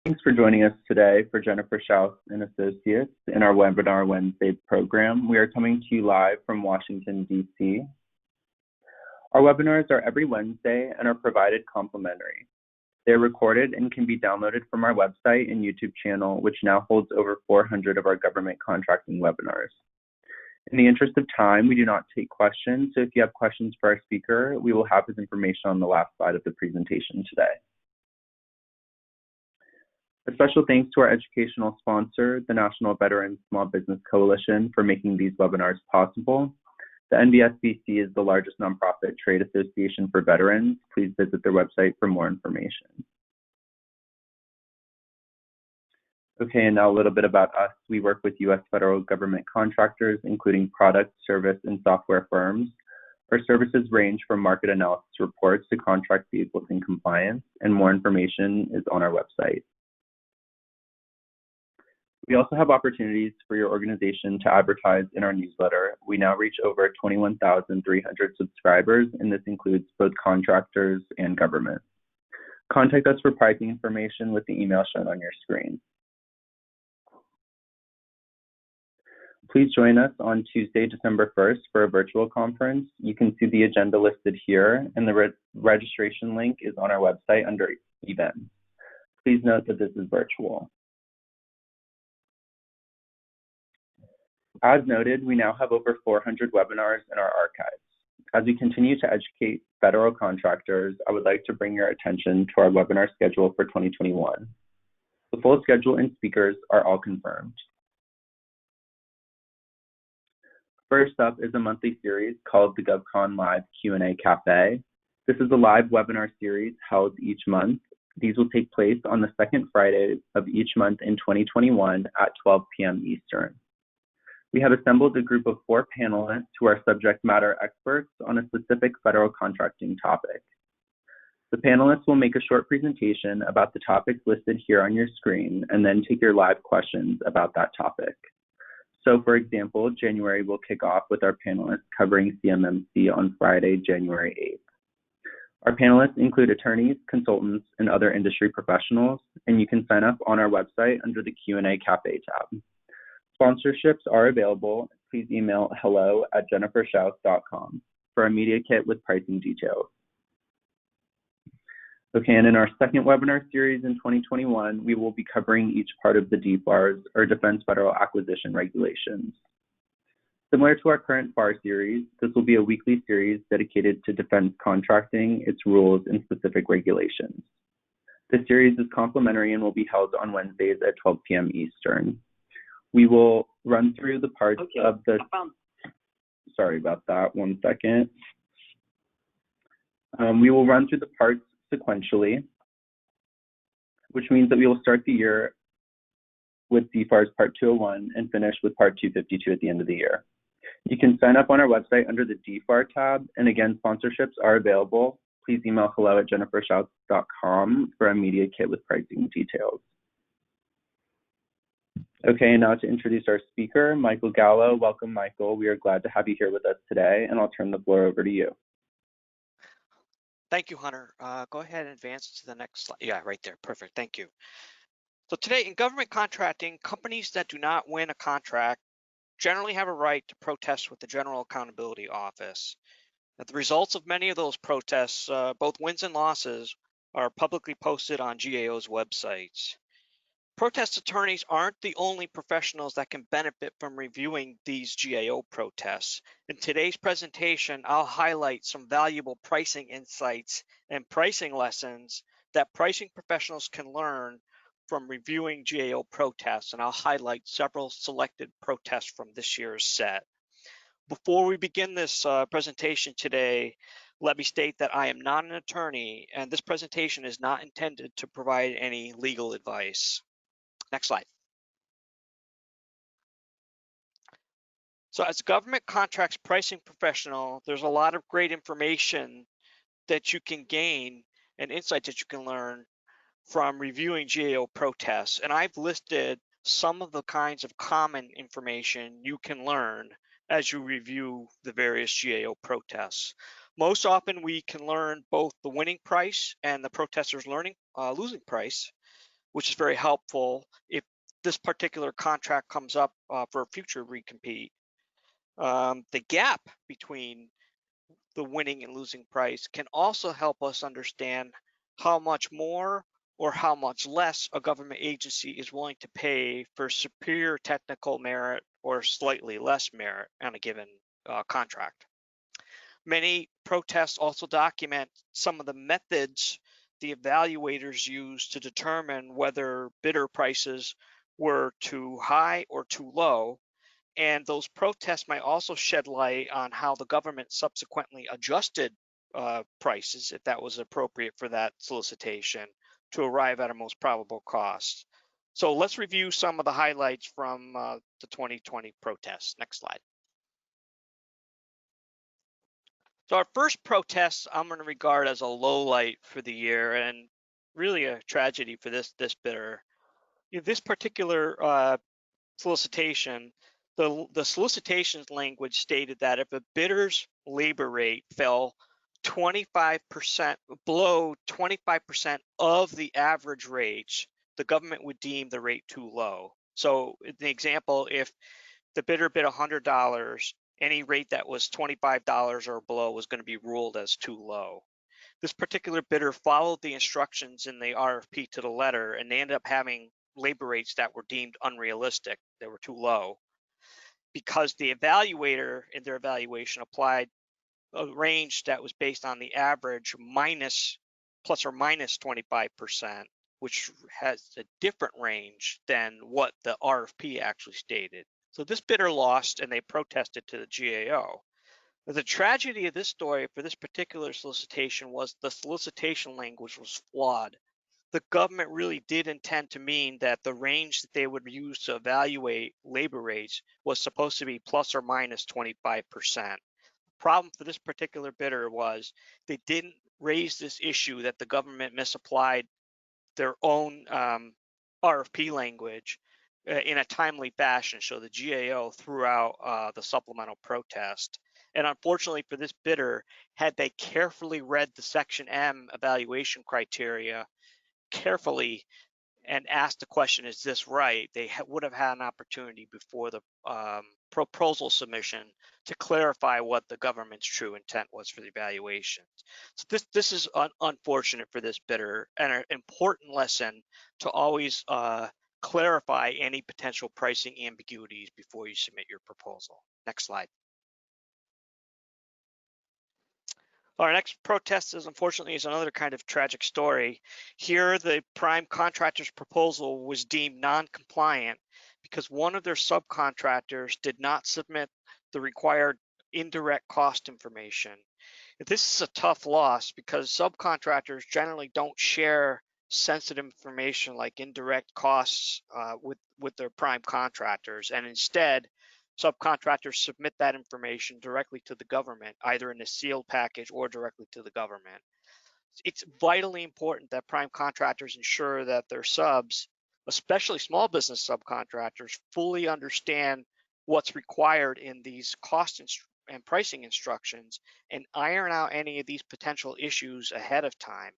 Thanks for joining us today for Jennifer Schaus and Associates in our Webinar Wednesday program. We are coming to you live from Washington, D.C. Our webinars are every Wednesday and are provided complimentary. They're recorded and can be downloaded from our website and YouTube channel, which now holds over 400 of our government contracting webinars. In the interest of time, we do not take questions, so if you have questions for our speaker, we will have his information on the last slide of the presentation today. A special thanks to our educational sponsor, the National Veterans Small Business Coalition, for making these webinars possible. The NVSBC is the largest nonprofit trade association for veterans. Please visit their website for more information. Okay, and now a little bit about us. We work with U.S. federal government contractors, including product, service, and software firms. Our services range from market analysis reports to contract vehicles in compliance, and more information is on our website. We also have opportunities for your organization to advertise in our newsletter. We now reach over 21,300 subscribers, and this includes both contractors and government. Contact us for pricing information with the email shown on your screen. Please join us on Tuesday, December 1st for a virtual conference. You can see the agenda listed here, and the registration link is on our website under events. Please note that this is virtual. As noted, we now have over 400 webinars in our archives. As we continue to educate federal contractors, I would like to bring your attention to our webinar schedule for 2021. The full schedule and speakers are all confirmed. First up is a monthly series called the GovCon Live Q&A Cafe. This is a live webinar series held each month. These will take place on the second Friday of each month in 2021 at 12 p.m. Eastern. We have assembled a group of 4 panelists who are subject matter experts on a specific federal contracting topic. The panelists will make a short presentation about the topics listed here on your screen and then take your live questions about that topic. So for example, January will kick off with our panelists covering CMMC on Friday, January 8th. Our panelists include attorneys, consultants, and other industry professionals, and you can sign up on our website under the Q&A Cafe tab. Sponsorships are available. Please email hello@jenniferschaus.com for a media kit with pricing details. Okay, and in our second webinar series in 2021, we will be covering each part of the DFARS, or Defense Federal Acquisition Regulations. Similar to our current FAR series, this will be a weekly series dedicated to defense contracting, its rules, and specific regulations. This series is complimentary and will be held on Wednesdays at 12 p.m. Eastern. We will run through the parts of the, sorry about that, one second. We will run through the parts sequentially, which means that we will start the year with DFARS Part 201 and finish with Part 252 at the end of the year. You can sign up on our website under the DFAR tab, and again, sponsorships are available. Please email hello@jenniferschaus.com for a media kit with pricing details. Okay, now to introduce our speaker, Michael Gallo. Welcome, Michael. We are glad to have you here with us today, and I'll turn the floor over to you. Thank you, Hunter. Go ahead and advance to the next slide. Yeah, right there. Perfect. Thank you. So today in government contracting, companies that do not win a contract generally have a right to protest with the General Accountability Office. Now, the results of many of those protests, both wins and losses, are publicly posted on GAO's websites. Protest attorneys aren't the only professionals that can benefit from reviewing these GAO protests. In today's presentation, I'll highlight some valuable pricing insights and pricing lessons that pricing professionals can learn from reviewing GAO protests, and I'll highlight several selected protests from this year's set. Before we begin this presentation today, let me state that I am not an attorney, and this presentation is not intended to provide any legal advice. Next slide. So as a government contracts pricing professional, there's a lot of great information that you can gain and insights that you can learn from reviewing GAO protests. And I've listed some of the kinds of common information you can learn as you review the various GAO protests. Most often we can learn both the winning price and the protester's losing price, which is very helpful if this particular contract comes up for a future recompete. The gap between the winning and losing price can also help us understand how much more or how much less a government agency is willing to pay for superior technical merit or slightly less merit on a given contract. Many protests also document some of the methods the evaluators use to determine whether bidder prices were too high or too low. And those protests might also shed light on how the government subsequently adjusted prices, if that was appropriate for that solicitation, to arrive at a most probable cost. So let's review some of the highlights from the 2020 protests. Next slide. So our first protest I'm going to regard as a low light for the year, and really a tragedy for this bidder. This particular solicitation, the solicitations language stated that if a bidder's labor rate fell 25% below 25% of the average rates, the government would deem the rate too low. So in the example, if the bidder bid $100, any rate that was $25 or below was going to be ruled as too low. This particular bidder followed the instructions in the RFP to the letter, and they ended up having labor rates that were deemed unrealistic. They were too low because the evaluator in their evaluation applied a range that was based on the average plus or minus 25%, which has a different range than what the RFP actually stated. So this bidder lost, and they protested to the GAO. The tragedy of this story for this particular solicitation was the solicitation language was flawed. The government really did intend to mean that the range that they would use to evaluate labor rates was supposed to be plus or minus 25%. Problem for this particular bidder was they didn't raise this issue that the government misapplied their own RFP language in a timely fashion. So the GAO threw out the supplemental protest. And unfortunately for this bidder, had they carefully read the Section M evaluation criteria carefully and asked the question, is this right? They would have had an opportunity before the proposal submission to clarify what the government's true intent was for the evaluation. So this is unfortunate for this bidder, and an important lesson to always clarify any potential pricing ambiguities before you submit your proposal. Next slide. Our next protest is unfortunately another kind of tragic story. Here, the prime contractor's proposal was deemed non-compliant because one of their subcontractors did not submit the required indirect cost information. This is a tough loss because subcontractors generally don't share sensitive information like indirect costs with their prime contractors, and instead, subcontractors submit that information directly to the government, either in a sealed package or directly to the government. It's vitally important that prime contractors ensure that their subs, especially small business subcontractors, fully understand what's required in these cost and pricing instructions and iron out any of these potential issues ahead of time.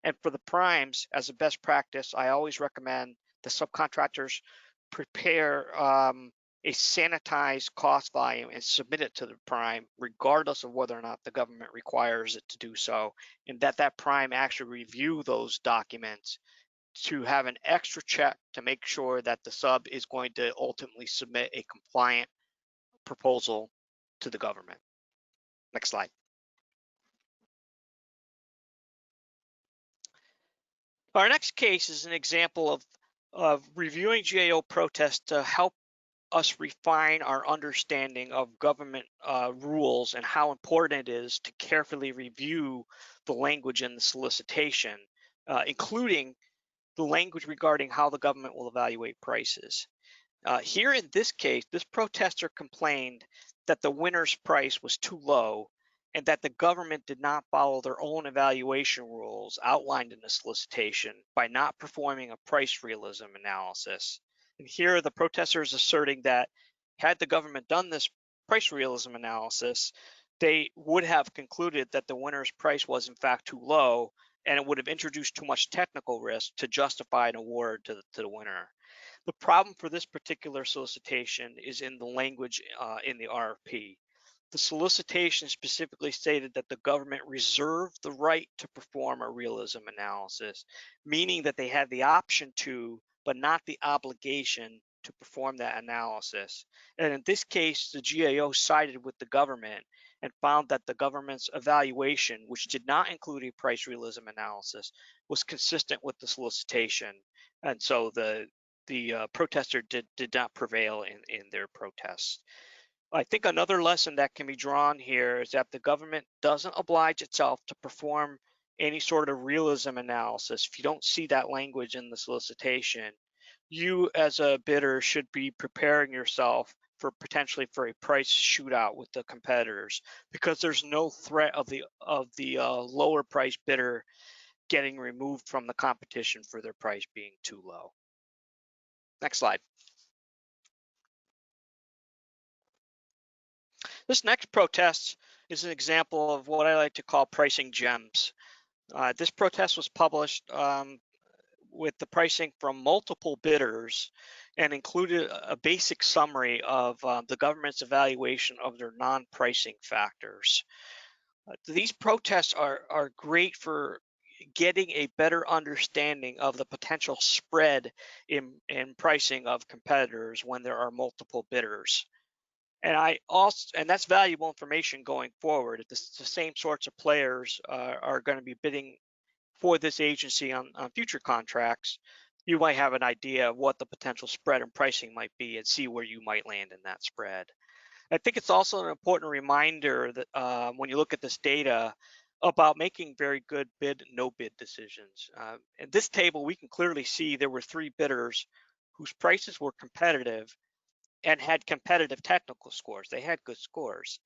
And for the primes, as a best practice, I always recommend the subcontractors prepare a sanitized cost volume and submit it to the prime, regardless of whether or not the government requires it to do so, and that prime actually review those documents to have an extra check to make sure that the sub is going to ultimately submit a compliant proposal to the government. Next slide. Our next case is an example of reviewing GAO protests to help us refine our understanding of government rules and how important it is to carefully review the language in the solicitation, including the language regarding how the government will evaluate prices. Here in this case, this protester complained that the winner's price was too low and that the government did not follow their own evaluation rules outlined in the solicitation by not performing a price realism analysis. And here the protester is asserting that had the government done this price realism analysis, they would have concluded that the winner's price was in fact too low and it would have introduced too much technical risk to justify an award to the winner. The problem for this particular solicitation is in the language in the RFP. The solicitation specifically stated that the government reserved the right to perform a realism analysis, meaning that they had the option to, but not the obligation to perform that analysis. And in this case, the GAO sided with the government and found that the government's evaluation, which did not include a price realism analysis, was consistent with the solicitation. And so the protester did not prevail in their protest. I think another lesson that can be drawn here is that the government doesn't oblige itself to perform any sort of realism analysis. If you don't see that language in the solicitation, you as a bidder should be preparing yourself for potentially for a price shootout with the competitors, because there's no threat of the lower price bidder getting removed from the competition for their price being too low. Next slide. This next protest is an example of what I like to call pricing gems. This protest was published with the pricing from multiple bidders and included a basic summary of the government's evaluation of their non-pricing factors. These protests are great for getting a better understanding of the potential spread in pricing of competitors when there are multiple bidders. And that's valuable information going forward. If the same sorts of players are going to be bidding for this agency on future contracts, you might have an idea of what the potential spread in pricing might be and see where you might land in that spread. I think it's also an important reminder that when you look at this data about making very good bid, no bid decisions. In this table, we can clearly see there were 3 bidders whose prices were competitive and had competitive technical scores. They had good scores.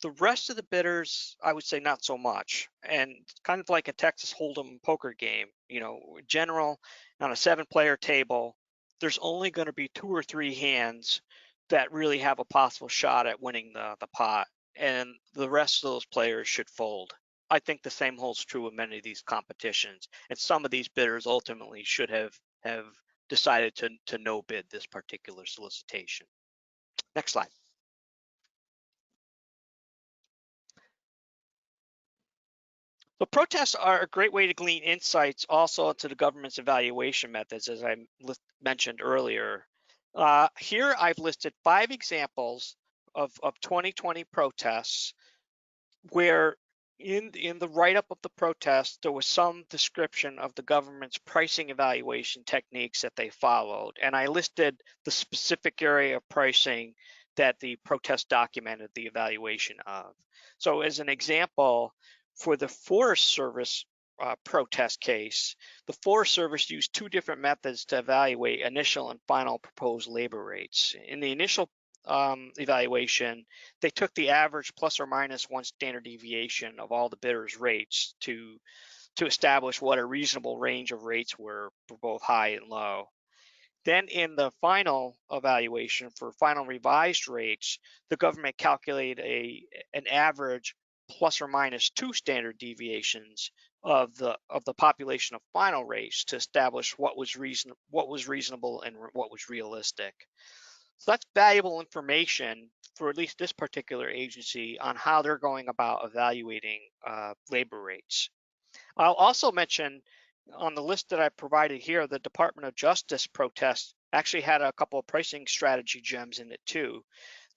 The rest of the bidders, I would say not so much. And kind of like a Texas Hold'em poker game, general on a 7-player table, there's only going to be 2 or 3 hands that really have a possible shot at winning the pot, and the rest of those players should fold. I think the same holds true of many of these competitions, and some of these bidders ultimately should have decided to no bid this particular solicitation. Next slide. So protests are a great way to glean insights also into the government's evaluation methods, as I mentioned earlier. Here I've listed 5 examples of 2020 protests where in the write-up of the protest, there was some description of the government's pricing evaluation techniques that they followed. And I listed the specific area of pricing that the protest documented the evaluation of. So as an example, for the Forest Service protest case, the Forest Service used 2 different methods to evaluate initial and final proposed labor rates. In the initial evaluation, they took the average plus or minus 1 standard deviation of all the bidders' rates to establish what a reasonable range of rates were for both high and low. Then in the final evaluation for final revised rates, the government calculated an average plus or minus 2 standard deviations of the population of final rates to establish what was reasonable and what was realistic. So that's valuable information for at least this particular agency on how they're going about evaluating labor rates. I'll also mention on the list that I provided here, the Department of Justice protest actually had a couple of pricing strategy gems in it too.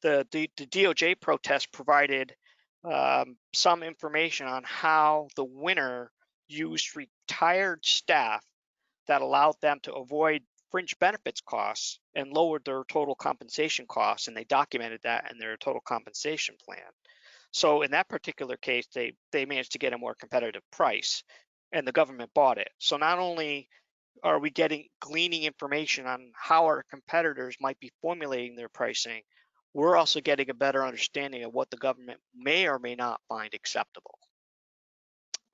The DOJ protest provided some information on how the winner used retired staff that allowed them to avoid fringe benefits costs and lowered their total compensation costs, and they documented that in their total compensation plan. So in that particular case, they managed to get a more competitive price, and the government bought it. So not only are we gleaning information on how our competitors might be formulating their pricing, we're also getting a better understanding of what the government may or may not find acceptable.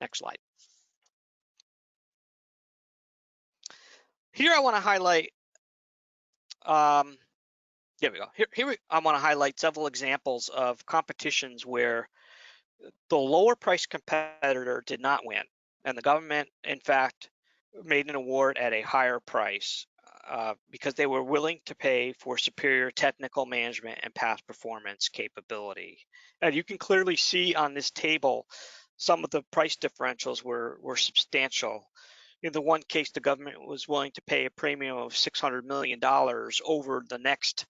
Next slide. Here I want to highlight, there we go. Here I want to highlight several examples of competitions where the lower price competitor did not win. And the government, in fact, made an award at a higher price because they were willing to pay for superior technical management and past performance capability. And you can clearly see on this table some of the price differentials were substantial. In the one case, the government was willing to pay a premium of $600 million over the next,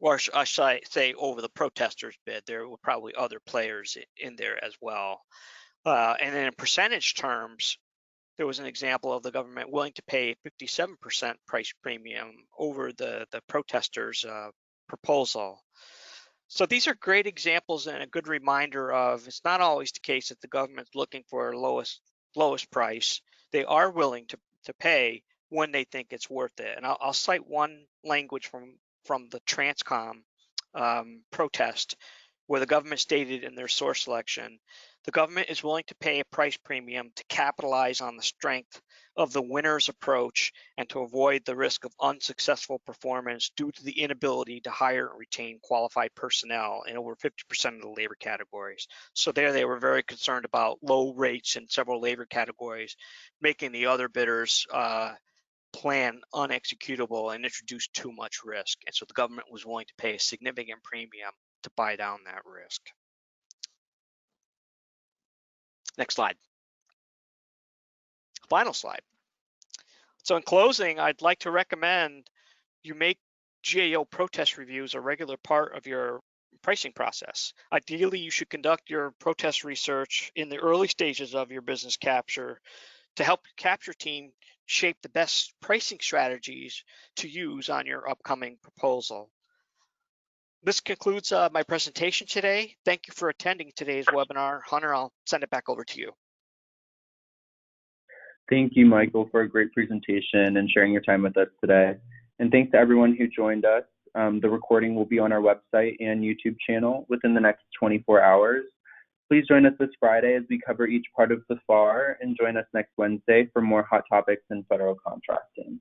or I should say over the protesters' bid. There were probably other players in there as well. And then in percentage terms, there was an example of the government willing to pay 57% price premium over the protesters' proposal. So these are great examples and a good reminder of it's not always the case that the government's looking for lowest price. They are willing to pay when they think it's worth it. And I'll cite one language from the Transcom protest, where the government stated in their source selection, the government is willing to pay a price premium to capitalize on the strength of the winner's approach and to avoid the risk of unsuccessful performance due to the inability to hire and retain qualified personnel in over 50% of the labor categories. So there they were very concerned about low rates in several labor categories, making the other bidders plan unexecutable and introduce too much risk. And so the government was willing to pay a significant premium to buy down that risk. Next slide. Final slide. So in closing, I'd like to recommend you make GAO protest reviews a regular part of your pricing process. Ideally, you should conduct your protest research in the early stages of your business capture to help your capture team shape the best pricing strategies to use on your upcoming proposal. This concludes my presentation today. Thank you for attending today's webinar. Hunter, I'll send it back over to you. Thank you, Michael, for a great presentation and sharing your time with us today. And thanks to everyone who joined us. The recording will be on our website and YouTube channel within the next 24 hours. Please join us this Friday as we cover each part of the FAR, and join us next Wednesday for more hot topics in federal contracting.